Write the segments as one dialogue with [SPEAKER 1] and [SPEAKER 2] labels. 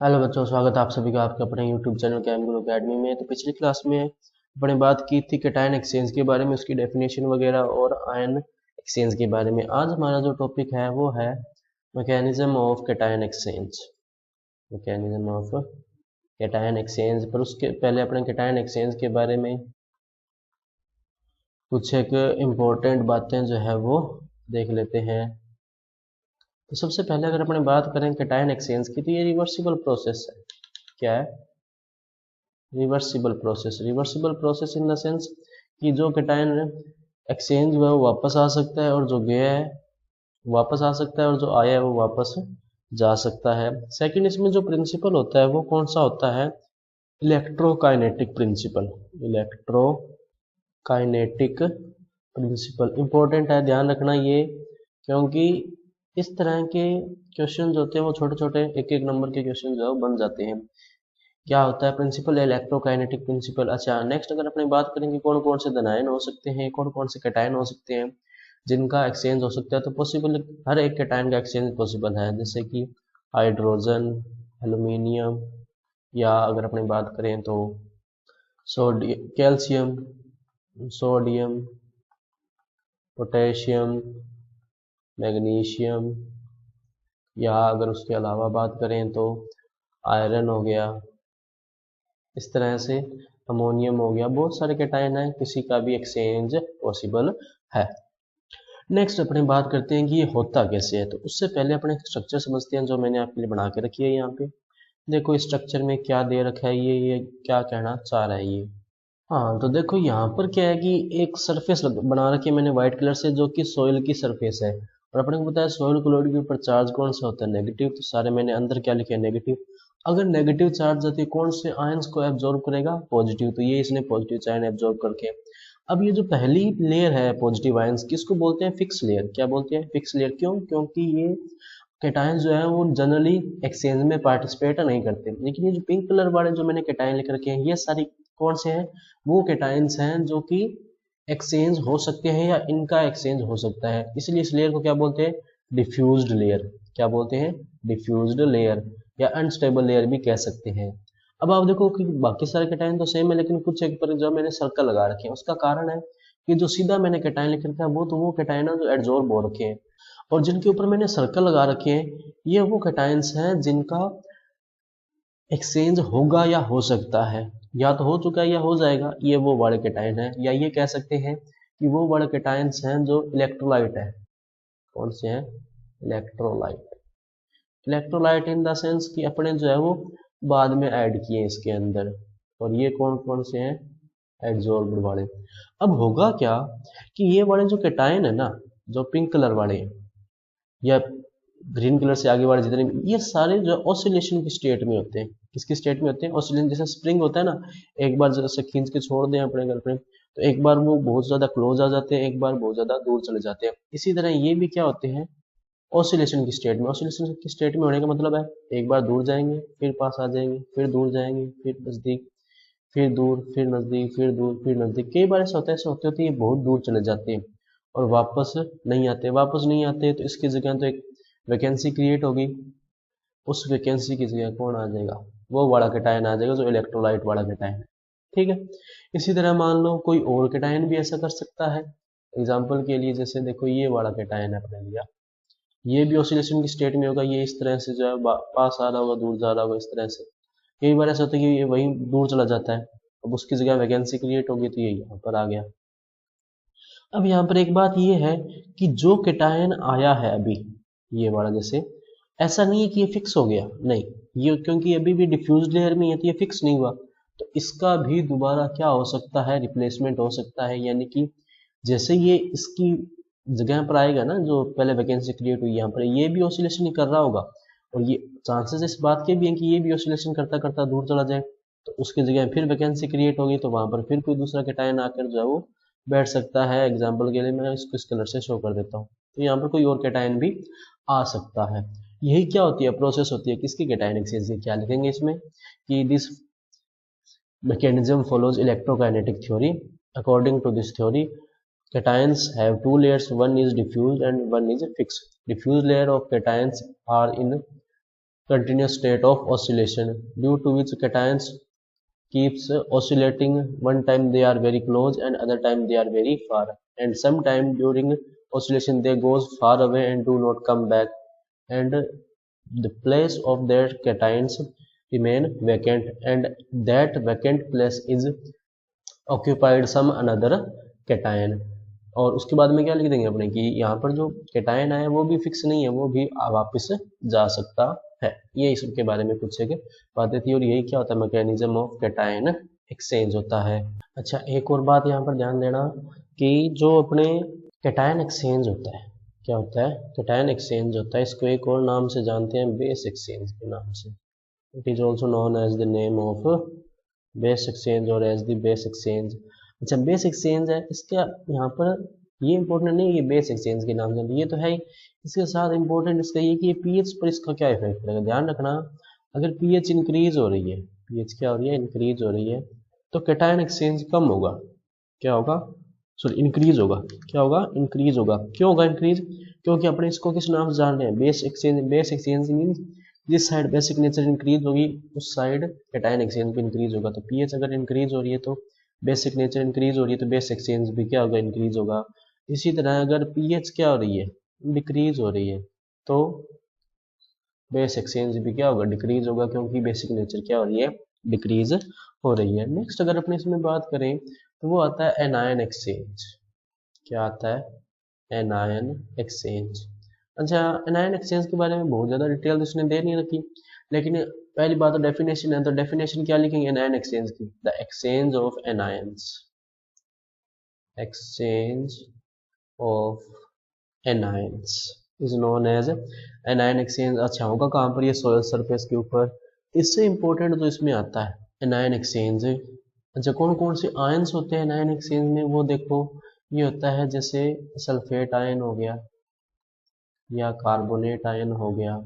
[SPEAKER 1] Hello बच्चों, स्वागत है आप सभी का आपके अपने यूट्यूब चैनल केम गुरु अकेडमी में। तो पिछली क्लास में अपने बात की थी कैटायन एक्सचेंज के बारे में, उसकी डेफिनेशन वगैरह और आयन एक्सचेंज के बारे में। आज हमारा जो टॉपिक है वो है mechanism of cation exchange. Mechanism of cation exchange. पर उसके पहले अपने कैटायन एक्सचेंज के बारे में कुछ एक इम्पोर्टेंट बातें जो है वो देख लेते हैं। तो सबसे पहले अगर अपने बात करें कैटायन एक्सचेंज की, तो ये रिवर्सिबल प्रोसेस है। क्या है? Reversible process in the sense कि जो कैटायन एक्सचेंज हुआ है वो वापस आ सकता है, और जो गया है वापस आ सकता है, और जो आया है वो वापस जा सकता है। सेकंड, इसमें जो प्रिंसिपल होता है वो कौन सा होता है? Electrokinetic principle. Electrokinetic principle important है, ध्यान रखना ये, क्योंकि इस तरह के क्वेश्चन होते हैं वो छोटे छोटे एक एक नंबर के क्वेश्चन जो है वो बन जाते हैं। क्या होता है प्रिंसिपल? Electrokinetic principle. अच्छा, नेक्स्ट अगर अपने बात करेंगे कौन कौन से धनायन हो सकते हैं, कौन कौन से कैटायन हो सकते हैं जिनका एक्सचेंज हो सकता है, तो पॉसिबल हर एक कैटायन का एक्सचेंज पॉसिबल है, जैसे कि हाइड्रोजन, एल्यूमिनियम, या अगर अपनी बात करें तो कैल्शियम, सोडियम, पोटेशियम, मैग्नीशियम, या अगर उसके अलावा बात करें तो आयरन हो गया, इस तरह से अमोनियम हो गया। बहुत सारे कैटायन है, किसी का भी एक्सचेंज पॉसिबल है। नेक्स्ट अपने बात करते हैं कि ये होता कैसे है। तो उससे पहले अपने स्ट्रक्चर समझते हैं जो मैंने आपके लिए बना के रखी है। यहाँ पे देखो इस स्ट्रक्चर में क्या दे रखा है, ये क्या कहना चाह रहा है ये। हाँ, तो देखो यहाँ पर क्या है कि एक सरफेस बना रखी है मैंने व्हाइट कलर से, जो कि सॉइल की सरफेस है। और अपने को पता है सॉइल क्लोराइड के ऊपर चार्ज कौन सा होता है? नेगेटिव। तो सारे मैंने अंदर क्या लिखे हैं? नेगेटिव। अगर नेगेटिव चार्ज आती है, कौन से आयंस को एब्जॉर्ब करेगा? पॉजिटिव। तो ये इसने पॉजिटिव चार्ज एब्जॉर्ब करके, अब ये जो पहली लेयर है पॉजिटिव आयंस की, इसको बोलते हैं फिक्स लेयर। क्या बोलते हैं? Fix layer. क्यों? क्योंकि ये कैटायन जो है वो जनरली एक्सचेंज में पार्टिसिपेट नहीं करते। लेकिन ये जो पिंक कलर वाले जो मैंने कैटायन लिख रखे हैं, ये सारी कौन से हैं? वो कैटायंस हैं जो कि एक्सचेंज हो सकते हैं या इनका एक्सचेंज हो सकता है। इसलिए इस लेयर को क्या बोलते हैं? Diffused layer. क्या बोलते हैं? डिफ्यूज्ड लेयर, या अनस्टेबल लेयर भी कह सकते हैं। अब आप देखो कि बाकी सारे कैटायन तो सेम है, लेकिन कुछ एक पर जो मैंने सर्कल लगा रखे हैं, उसका कारण है कि जो सीधा मैंने कैटायन लिख रखा है वो कैटायन है जो एडजॉर्ब हो रखे हैं, और जिनके ऊपर मैंने सर्कल लगा रखे हैं ये वो कैटायंस हैं जिनका एक्सचेंज होगा या हो सकता है, या तो हो चुका है या हो जाएगा। ये वो वाले कैटायन है, या ये कह सकते हैं कि वो वाले कैटायंस हैं जो इलेक्ट्रोलाइट है। कौन से हैं? Electrolyte. Electrolyte in the sense कि अपने जो है वो बाद में ऐड किए इसके अंदर। और ये कौन कौन से हैं? एड्जॉर्ब्ड वाले। अब होगा क्या कि ये वाले जो कैटायन है ना, जो पिंक कलर वाले हैं या ग्रीन कलर से आगे वाले जितने भी, ये सारे जो ऑसिलेशन की स्टेट में होते हैं। किसकी स्टेट में होते हैं? ऑसिलेशन। जैसे स्प्रिंग होता है ना, एक बार जैसे खींच के छोड़ दें अपने गर्लफ्रेंड, तो एक बार वो बहुत ज्यादा क्लोज आ जाते हैं, एक बार बहुत ज्यादा दूर चले जाते हैं। इसी तरह ये भी क्या होते हैं? ऑसिलेशन की स्टेट में। ऑसिलेशन की स्टेट में होने का मतलब है एक बार दूर जाएंगे, फिर पास आ जाएंगे, फिर दूर जाएंगे, फिर नजदीक, फिर दूर, फिर नजदीक, फिर दूर, फिर नजदीक। कई बार ऐसा होता है, ऐसे होते होते ये बहुत दूर चले जाते हैं और वापस नहीं आते। वापस नहीं आते तो इसकी जगह तो एक वैकेंसी क्रिएट होगी। उस वैकेंसी की जगह कौन आ जाएगा? वो वाला कैटायन आ जाएगा जो इलेक्ट्रोलाइट वाला कैटायन है। ठीक है। इसी तरह मान लो कोई और कैटायन भी ऐसा कर सकता है। एग्जाम्पल के लिए जैसे देखो ये वाला कैटायन है अपने लिया, ये भी ऑसिलेशन की स्टेट में होगा। ये इस तरह से जो है पास आ रहा होगा, दूर जा रहा होगा, इस तरह से। कई बार ऐसा होता है कि ये वहीं दूर चला जाता है, अब उसकी जगह वैकेंसी क्रिएट होगी तो ये यहाँ पर आ गया। अब यहाँ पर एक बात ये है कि जो कैटायन आया है अभी, ये वाला जैसे, ऐसा नहीं है कि ये फिक्स हो गया, नहीं। ये क्योंकि अभी भी डिफ्यूज लेयर में है तो ये फिक्स नहीं हुआ, तो इसका भी दोबारा क्या हो सकता है? रिप्लेसमेंट हो सकता है। यानी कि जैसे ये इसकी जगह पर आएगा ना, जो पहले वैकेंसी क्रिएट हुई यहाँ पर, ये भी ऑसिलेशन ही कर रहा होगा, और ये चांसेस इस बात के भी हैं कि ये भी ऑसिलेशन करता करता दूर चला जाए, तो उसकी जगह फिर वैकेंसी क्रिएट होगी, तो वहां पर फिर कोई दूसरा कैटायन आकर जो है वो बैठ सकता है। एग्जाम्पल के लिए मैं इसको इस कलर से शो कर देता हूँ, तो यहाँ पर कोई और कैटायन भी आ सकता है। यही क्या होती है? प्रोसेस होती है किसकी? कैटायन एक्सचेंज की। क्या लिखेंगे इसमें कि this mechanism follows electrokinetic theory. According to this theory, cations have two layers, one is diffuse and one is fixed. Diffuse layer of cations are in continuous state of oscillation due to which cations keeps oscillating. One time they are very close and other time they are very far, and sometime during oscillation they goes far away and do not come back, and the place of their cations remain vacant, and that vacant place is occupied some another cation. और उसके बाद में क्या लिख देंगे अपने कि यहाँ पर जो कैटायन है वो भी फिक्स नहीं है, वो भी वापस जा सकता है। ये इसके बारे में कुछ एक बातें थी, और यही क्या होता है, मैकेनिज्म ऑफ कैटायन एक्सचेंज होता है। अच्छा, एक और बात यहाँ पर ध्यान देना कि जो अपने कैटायन एक्सचेंज होता है, क्या होता है, कैटायन एक्सचेंज होता है, इसको एक और नाम से जानते हैं, बेस एक्सचेंज के नाम से। It is also known as the name of base exchange और एज द बेस एक्सचेंज। अच्छा, बेस एक्सचेंज है, इसका यहाँ पर ये इंपॉर्टेंट नहीं है ये बेस एक्सचेंज के नाम से, ये तो है ही, इसके साथ इंपॉर्टेंट इसका ये कि पीएच पर इसका क्या इफेक्ट पड़ेगा। ध्यान रखना, अगर पीएच इंक्रीज हो रही है, पीएच क्या हो रही है, इंक्रीज हो रही है, तो कैटायन एक्सचेंज कम होगा। क्या होगा, सॉरी इंक्रीज होगा। क्या होगा, इंक्रीज होगा। क्यों होगा इंक्रीज, क्योंकि अपने इसको किस नाम से जान रहे हैं, base exchange. Base exchange mean जिस साइड बेसिक नेचर इंक्रीज होगी उस साइड कैटायन एक्सचेंज भी इंक्रीज होगा। तो पीएच अगर इंक्रीज हो रही है तो बेसिक नेचर इंक्रीज हो रही है, तो बेस एक्सचेंज भी क्या होगा, इंक्रीज होगा। इसी तरह अगर पीएच क्या हो रही है, डिक्रीज हो रही है, तो बेस एक्सचेंज भी क्या होगा, डिक्रीज होगा, क्योंकि बेसिक नेचर क्या हो रही है, डिक्रीज हो रही है। नेक्स्ट अगर अपने इसमें बात करें तो वो आता है एनायन एक्सचेंज। क्या आता है, एनायन एक्सचेंज। अच्छा, एनायन एक्सचेंज के बारे में बहुत ज़्यादा डिटेल उसने दे नहीं रखी, लेकिन पहली बात तो डेफिनेशन है, तो डेफिनेशन क्या लिखेंगे एनायन एक्सचेंज की, the exchange of anions, exchange of anions is known as anion exchange. अच्छा, होगा कहाँ पर, ये सोयल सरफेस के ऊपर। इससे इंपॉर्टेंट तो इसमें आता है एनायन एक्सचेंज। अच्छा, कौन कौन से आयंस होते हैं एनायन एक्सचेंज में, वो देखो, ये होता है जैसे सल्फेट आयन हो गया, या कार्बोनेट आयन हो गया,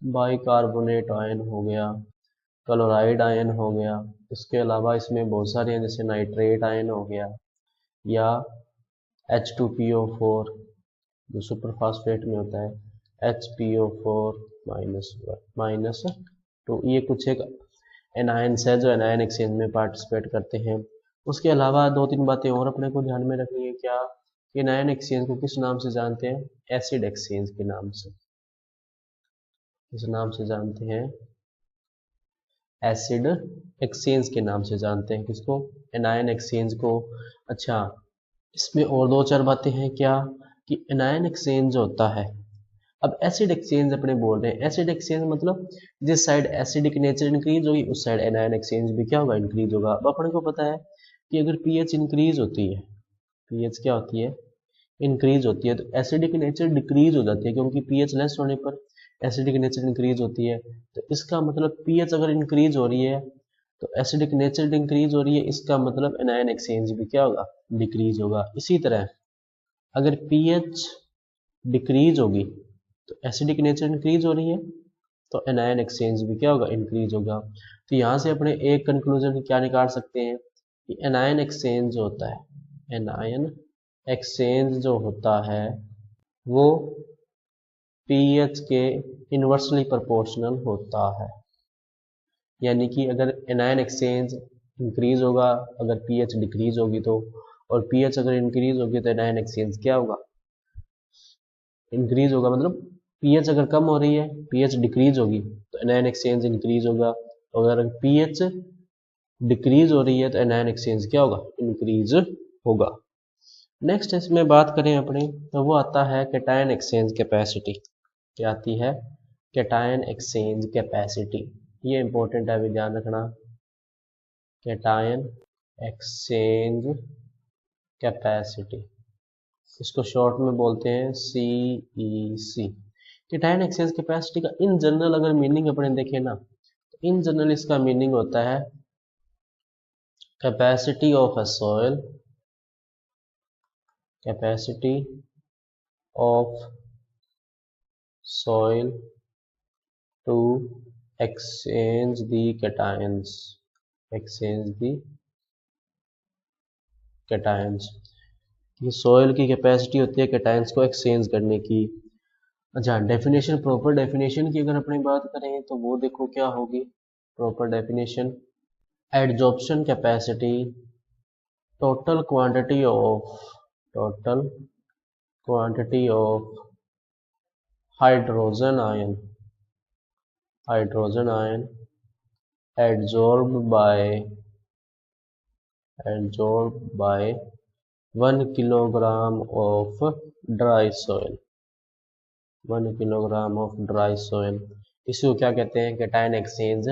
[SPEAKER 1] बाइकार्बोनेट आयन हो गया, क्लोराइड आयन हो गया। इसके अलावा इसमें बहुत सारे हैं, जैसे नाइट्रेट आयन हो गया, या H2PO4 जो सुपरफास्फेट में होता है, HPO4 माइनस 2। ये कुछ एक एनायंस है जो एनायन एक्सचेंज में पार्टिसिपेट करते हैं। उसके अलावा दो तीन बातें और अपने को ध्यान में रखनी है, क्या, एनायन एक्सचेंज को किस नाम से जानते हैं, एसिड एक्सचेंज के नाम से। किस नाम से जानते हैं, एसिड एक्सचेंज के नाम से जानते हैं किसको, एनायन एक्सचेंज को। अच्छा, इसमें और दो चार बातें हैं, क्या, कि एनायन एक्सचेंज होता है, अब एसिड एक्सचेंज अपने बोल रहे हैं, एसिड एक्सचेंज मतलब जिस साइड एसिडिक नेचर इंक्रीज होगी उस साइड एनायन एक्सचेंज भी क्या होगा, इंक्रीज होगा। अब अपने को पता है कि अगर पीएच इंक्रीज होती है, पीएच क्या होती है, इंक्रीज होती है, तो एसिडिक नेचर डिक्रीज हो जाती है, क्योंकि पीएच लेस होने पर एसिडिक नेचर इंक्रीज होती है। तो इसका मतलब पीएच अगर इंक्रीज हो रही है तो एसिडिक नेचर इंक्रीज हो रही है, इसका मतलब एनायन एक्सचेंज भी क्या होगा, डिक्रीज होगा। इसी तरह अगर पीएच डिक्रीज होगी तो एसिडिक नेचर इंक्रीज हो रही है, तो एनायन एक्सचेंज भी क्या होगा, इंक्रीज होगा। तो यहाँ से अपने एक कंक्लूजन क्या निकाल सकते हैं कि एनायन एक्सचेंज जो होता है, एनायन एक्सचेंज जो होता है वो पीएच के इन्वर्सली प्रोपोर्शनल होता है। यानी कि अगर एनायन एक्सचेंज इंक्रीज होगा, अगर पीएच डिक्रीज होगी तो, और पीएच अगर इंक्रीज होगी तो एनायन एक्सचेंज क्या होगा, इंक्रीज होगा। मतलब पीएच अगर कम हो रही है, पीएच डिक्रीज होगी तो एनायन एक्सचेंज इंक्रीज होगा, और अगर पीएच डिक्रीज हो रही है तो एनायन एक्सचेंज क्या होगा, इंक्रीज होगा। नेक्स्ट इसमें बात करें अपने, तो वो आता है कैटायन एक्सचेंज कैपेसिटी। क्या आती है, कैटायन एक्सचेंज कैपेसिटी। ये इंपॉर्टेंट है, अभी ध्यान रखना, कैटायन एक्सचेंज कैपेसिटी, इसको शॉर्ट में बोलते हैं CEC। कैटायन एक्सचेंज कैपेसिटी का इन जनरल अगर मीनिंग अपने देखें ना, तो इन जनरल इसका मीनिंग होता है capacity of a soil, capacity of soil to exchange the cations, exchange the cations. ये सॉइल की कैपेसिटी होती है कैटायंस को एक्सचेंज करने की। अच्छा, डेफिनेशन, प्रॉपर डेफिनेशन की अगर अपनी बात करें तो वो देखो क्या होगी। Proper definition, adsorption capacity, total quantity of hydrogen ion adsorbed by 1 kilogram of dry soil 1 kilogram of dry soil। इसको क्या कहते हैं, कैटायन एक्सचेंज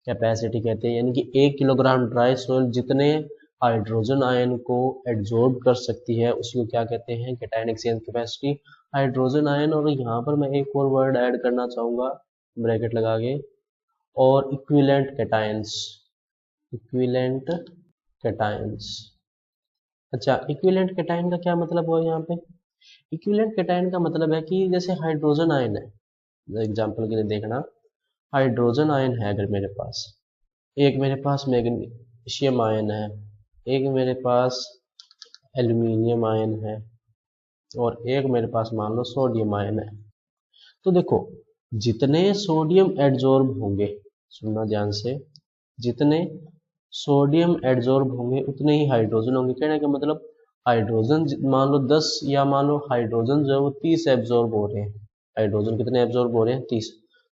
[SPEAKER 1] कैपेसिटी कहते हैं, यानी कि 1 किलोग्राम ड्राई सोइल जितने हाइड्रोजन आयन को एड्जॉर्ब कर सकती है उसको क्या कहते हैं, cation exchange capacity. Hydrogen ion, और यहाँ पर मैं एक और वर्ड ऐड करना चाहूँगा ब्रैकेट लगा के, और इक्विवेलेंट कैटायंस। अच्छा, इक्विवेलेंट कैटायन का क्या मतलब हुआ यहाँ पे? इक्विवेलेंट कैटायन का मतलब है कि जैसे हाइड्रोजन आयन है, एग्जांपल के लिए देखना, हाइड्रोजन आयन है अगर मेरे पास, एक मेरे पास मैग्नीशियम आयन है, एक मेरे पास एल्यूमिनियम आयन है, और एक मेरे पास मान लो सोडियम आयन है। तो देखो, जितने सोडियम एड्जॉर्ब होंगे, सुनना ध्यान से, जितने सोडियम एड्जॉर्ब होंगे उतने ही हाइड्रोजन होंगे। कहने का मतलब हाइड्रोजन मान लो 10 या मान लो हाइड्रोजन जो है वो 30 एब्जॉर्ब हो रहे हैं। हाइड्रोजन कितने एब्जॉर्ब हो रहे हैं? 30।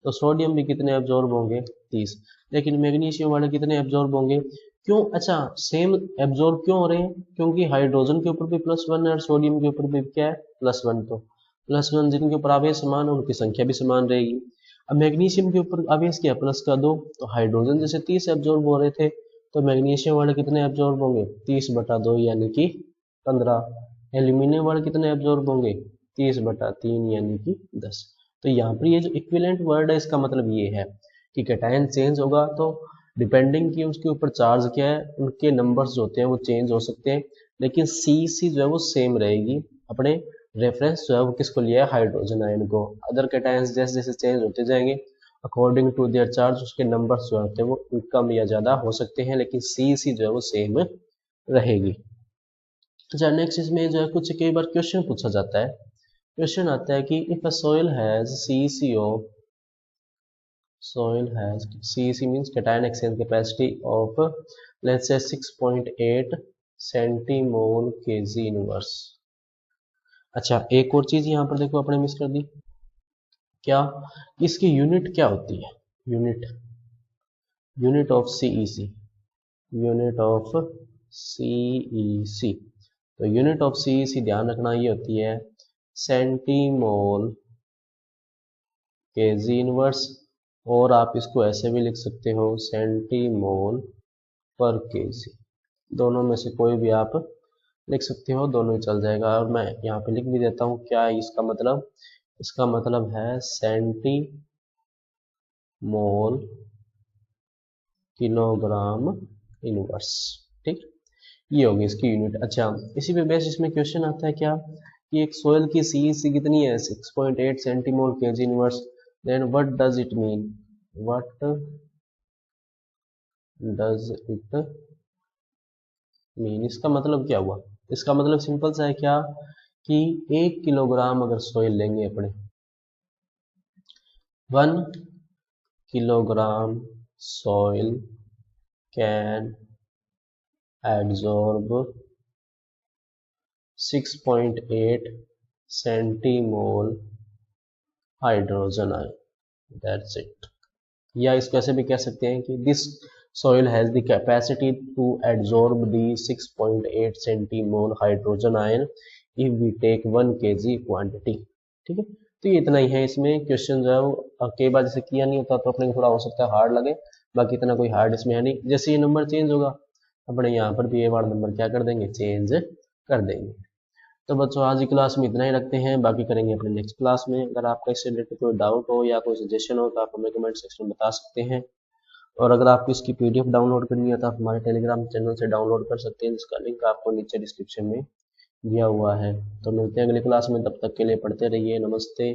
[SPEAKER 1] तो सोडियम भी कितने एब्जॉर्ब होंगे? 30। लेकिन मैग्नीशियम वाले कितने एब्जॉर्ब होंगे? क्यों? अच्छा, सेम एब्जॉर्ब क्यों हो रहे हैं? क्योंकि हाइड्रोजन के ऊपर भी +1 है और सोडियम के ऊपर भी क्या है? +1। तो +1 जिनके ऊपर आवेश समान है उनकी संख्या भी समान रहेगी। अब मैग्नीशियम के ऊपर आवेश क्या? +2। तो हाइड्रोजन जैसे 30 एब्जॉर्ब हो रहे थे तो मैग्नीशियम वाले कितने एब्जॉर्ब होंगे? 30/2 यानी कि 15। एल्यूमिनियम वाले कितने एब्जॉर्ब होंगे? 30/3 यानी कि 10। तो यहाँ पर ये जो इक्विवेलेंट वर्ड है इसका मतलब ये है कि कैटायन चेंज होगा तो डिपेंडिंग कि उसके ऊपर चार्ज क्या है, उनके नंबर्स जो होते हैं वो चेंज हो सकते हैं, लेकिन सी जो है वो सेम रहेगी। अपने रेफरेंस जो है वो किसको लिया है? हाइड्रोजन आयन को। अदर कैटायंस जैसे जैसे चेंज होते जाएंगे अकॉर्डिंग टू देयर चार्ज उसके नंबर्स जो होते हैं वो कम या ज़्यादा हो सकते हैं, लेकिन सी जो है वो सेम रहेगी। अच्छा, नेक्स्ट इसमें जो है कुछ कई बार क्वेश्चन पूछा जाता है। क्वेश्चन आता है कि if a soil has CEC means cation exchange capacity of let's say 6.8 centimole kg inverse। अच्छा, एक और चीज यहाँ पर देखो अपने मिस कर दी, क्या? इसकी यूनिट क्या होती है? यूनिट ऑफ CEC, तो यूनिट ऑफ CEC ध्यान रखना ये होती है सेंटीमोल केजी इनवर्स, और आप इसको ऐसे भी लिख सकते हो सेंटीमोल पर केजी। दोनों में से कोई भी आप लिख सकते हो, दोनों ही चल जाएगा। और मैं यहाँ पे लिख भी देता हूँ क्या है इसका मतलब। इसका मतलब है सेंटीमोल किलोग्राम इनवर्स। ठीक, ये होगी इसकी यूनिट। अच्छा, इसी पे बेस इसमें क्वेश्चन आता है क्या कि एक सोयल की CEC कितनी है? 6.8 centimole KG inverse. Then what does it mean? इसका मतलब क्या हुआ? इसका मतलब सिंपल सा है क्या कि 1 किलोग्राम अगर सोयल लेंगे अपने, 1 kilogram soil can absorb 6.8 centimole hydrogen ion, that's it. या इसको ऐसे भी कह सकते हैं कि this soil has the capacity to absorb the 6.8 centimole hydrogen ion if we take 1 kg quantity। ठीक है, तो ये इतना ही है इसमें। क्वेश्चन जो है वो कई बार जैसे किया नहीं होता तो अपने को थोड़ा हो सकता है हार्ड लगे, बाकी इतना कोई हार्ड इसमें है नहीं। जैसे ये नंबर चेंज होगा अपने यहाँ पर भी ये वाला नंबर क्या कर देंगे? चेंज कर देंगे। तो बच्चों आज की क्लास में इतना ही रखते हैं, बाकी करेंगे अपने नेक्स्ट क्लास में। अगर आपका इससे रिलेटेड कोई डाउट हो या कोई सजेशन हो तो आप हमें कमेंट सेक्शन में बता सकते हैं। और अगर आपको इसकी PDF डाउनलोड करनी है तो आप हमारे टेलीग्राम चैनल से डाउनलोड कर सकते हैं, जिसका लिंक आपको नीचे डिस्क्रिप्शन में दिया हुआ है। तो मिलते हैं अगली क्लास में, तब तक के लिए पढ़ते रहिए। नमस्ते।